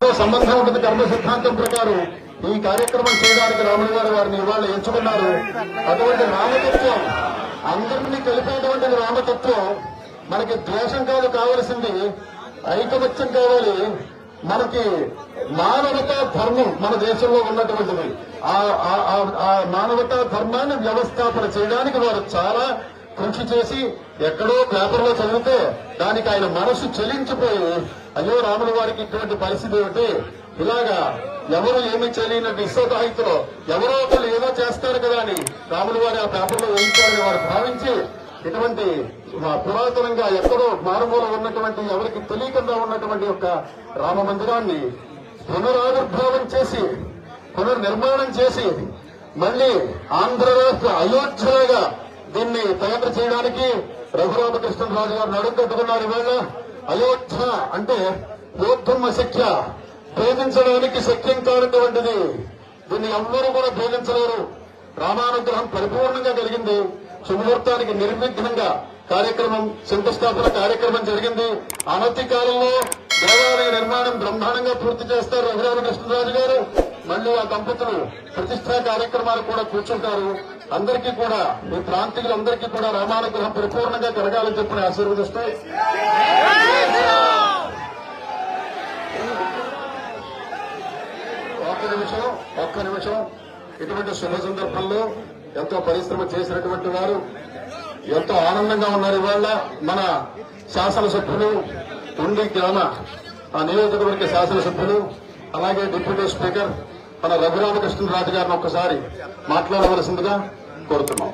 సంబంధం ఉంటుంది. కర్మ సిద్ధాంతం ప్రకారం ఈ కార్యక్రమం చేయడానికి రాముడు గారు వారిని ఇవాళ ఎంచుకున్నారు. అటువంటి రామతత్వం అందరినీ కలిపేటువంటిది రామతత్వం. మనకి ద్వేషం కాదు కావలసింది, ఐకమత్యం కావాలి. మనకి మానవతా ధర్మం మన దేశంలో ఉన్నటువంటిది. ఆ మానవతా ధర్మాన్ని వ్యవస్థాపన చేయడానికి వారు చాలా కృషి చేసి ఎక్కడో పేపర్లో చదివితే దానికి ఆయన మనసు చెలించిపోయి, అయ్యో రాముల వారికి ఇటువంటి పరిస్థితి ఏమిటి, ఇలాగా ఎవరు ఏమి చేయలేనట్టు ఇష్టతాహితులో ఎవరో ఒకరు ఏదో చేస్తారు కదా అని రాముల వారి ఆ పేపర్లో వేయించారని వారు భావించి ఇటువంటి పురాతనంగా ఎక్కడో మారుమూల ఉన్నటువంటి ఎవరికి తెలియకుండా ఉన్నటువంటి యొక్క రామ మందిరాన్ని పునరావిర్భావం చేసి పునర్నిర్మాణం చేసి మళ్లీ ఆంధ్ర రాష్ట్ర అయోధ్యగా దీన్ని తయారు చేయడానికి రఘురామకృష్ణరాజు గారు నడుకట్టుకున్నారు. ఇవాళ అయోధ్య అంటే యోద్ధం అశక్య, భేదించడానికి శక్యం కానటువంటిది. దీన్ని ఎవ్వరూ కూడా భేదించలేరు. రామానుగ్రహం పరిపూర్ణంగా కలిగింది. శుభముహూర్తానికి నిర్విఘ్నంగా కార్యక్రమం శంకుస్థాపన కార్యక్రమం జరిగింది. అనతి కాలంలో దేవాలయ నిర్మాణం బ్రహ్మాండంగా పూర్తి చేస్తారు రఘురామకృష్ణరాజు గారు. మళ్లీ ఆ దంపతులు ప్రతిష్టా కార్యక్రమాలు కూడా కూర్చుంటారు. అందరికీ కూడా ఈ ప్రాంతీయులందరికీ కూడా రామానుగ్రహం పరిపూర్ణంగా కలగాలని చెప్పి ఆశీర్వదిస్తాయి. ఒక్క నిమిషం ఇటువంటి శుభ సందర్భంలో ఎంతో పరిశ్రమ చేసినటువంటి వారు ఎంతో ఆనందంగా ఉన్నారు. ఇవాళ మన శాసనసభ్యులు ఉండి గ్రామ నియోజకవర్గ శాసనసభ్యులు అలాగే డిప్యూటీ స్పీకర్ మన రఘురామకృష్ణరాజు గారిని ఒక్కసారి మాట్లాడవలసిందిగా కోరుతున్నాం.